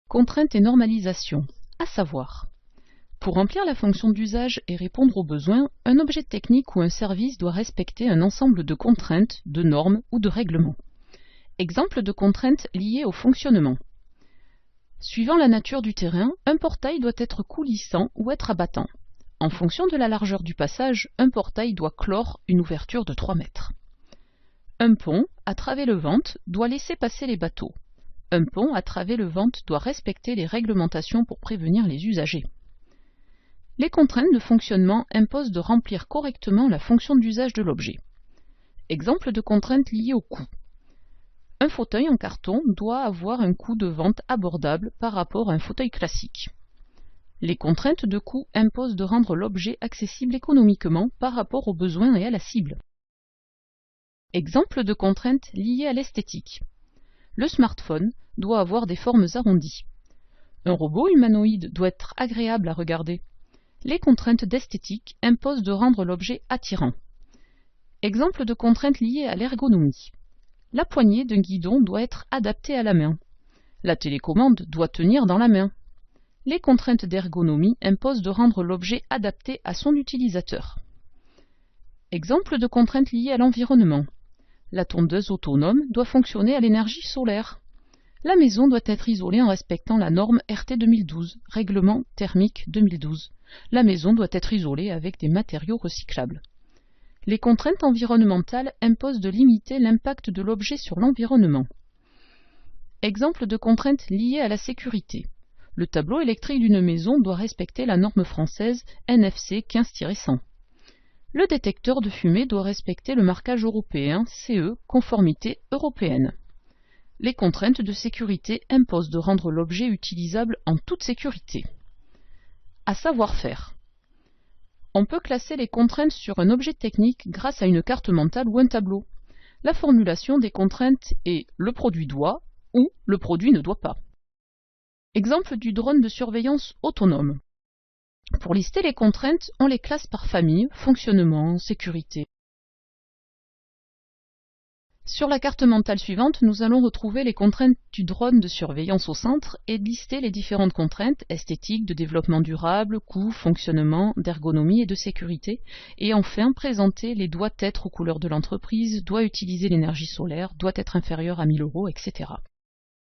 Contraintes et normalisation, à savoir, pour remplir la fonction d'usage et répondre aux besoins, un objet technique ou un service doit respecter un ensemble de contraintes, de normes ou de règlements. Exemple de contraintes liées au fonctionnement. Suivant la nature du terrain, un portail doit être coulissant ou être abattant. En fonction de la largeur du passage, un portail doit clore une ouverture de 3 mètres. Un pont, à travers le vente, doit laisser passer les bateaux. Un pont à travers le vente doit respecter les réglementations pour prévenir les usagers. Les contraintes de fonctionnement imposent de remplir correctement la fonction d'usage de l'objet. Exemple de contraintes liées au coût. Un fauteuil en carton doit avoir un coût de vente abordable par rapport à un fauteuil classique. Les contraintes de coût imposent de rendre l'objet accessible économiquement par rapport aux besoins et à la cible. Exemple de contraintes liées à l'esthétique. Le smartphone doit avoir des formes arrondies. Un robot humanoïde doit être agréable à regarder. Les contraintes d'esthétique imposent de rendre l'objet attirant. Exemple de contraintes liées à l'ergonomie. La poignée d'un guidon doit être adaptée à la main. La télécommande doit tenir dans la main. Les contraintes d'ergonomie imposent de rendre l'objet adapté à son utilisateur. Exemple de contraintes liées à l'environnement. La tondeuse autonome doit fonctionner à l'énergie solaire. La maison doit être isolée en respectant la norme RT 2012, Règlement thermique 2012. La maison doit être isolée avec des matériaux recyclables. Les contraintes environnementales imposent de limiter l'impact de l'objet sur l'environnement. Exemple de contraintes liées à la sécurité. Le tableau électrique d'une maison doit respecter la norme française NFC 15-100. Le détecteur de fumée doit respecter le marquage européen CE, conformité européenne. Les contraintes de sécurité imposent de rendre l'objet utilisable en toute sécurité. À savoir faire. On peut classer les contraintes sur un objet technique grâce à une carte mentale ou un tableau. La formulation des contraintes est « le produit doit » ou « le produit ne doit pas ». Exemple du drone de surveillance autonome. Pour lister les contraintes, on les classe par famille, fonctionnement, sécurité. Sur la carte mentale suivante, nous allons retrouver les contraintes du drone de surveillance au centre et lister les différentes contraintes esthétiques, de développement durable, coût, fonctionnement, d'ergonomie et de sécurité. Et enfin, présenter les doit être aux couleurs de l'entreprise, doit utiliser l'énergie solaire, doit être inférieur à 1000 €, etc.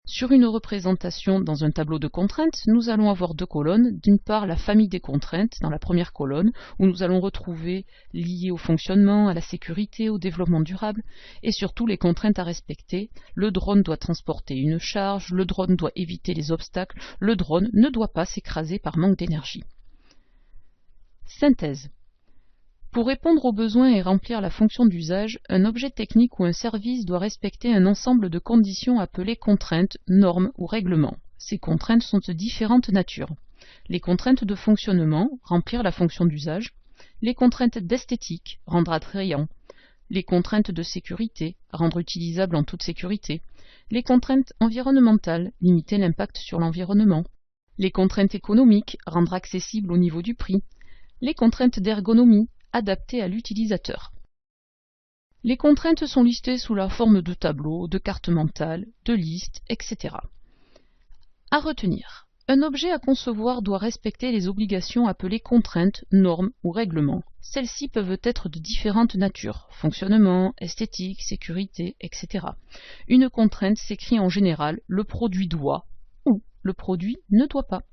Sur une représentation dans un tableau de contraintes, nous allons avoir 2 colonnes. D'une part, la famille des contraintes dans la première colonne, où nous allons retrouver liées au fonctionnement, à la sécurité, au développement durable, et surtout les contraintes à respecter. Le drone doit transporter une charge, le drone doit éviter les obstacles, le drone ne doit pas s'écraser par manque d'énergie. Synthèse. Pour répondre aux besoins et remplir la fonction d'usage, un objet technique ou un service doit respecter un ensemble de conditions appelées contraintes, normes ou règlements. Ces contraintes sont de différentes natures. Les contraintes de fonctionnement, remplir la fonction d'usage. Les contraintes d'esthétique, rendre attrayant. Les contraintes de sécurité, rendre utilisable en toute sécurité. Les contraintes environnementales, limiter l'impact sur l'environnement. Les contraintes économiques, rendre accessible au niveau du prix. Les contraintes d'ergonomie, adapté à l'utilisateur. Les contraintes sont listées sous la forme de tableaux, de cartes mentales, de listes, etc. À retenir, un objet à concevoir doit respecter les obligations appelées contraintes, normes ou règlements. Celles-ci peuvent être de différentes natures, fonctionnement, esthétique, sécurité, etc. Une contrainte s'écrit en général « le produit doit » ou « le produit ne doit pas ».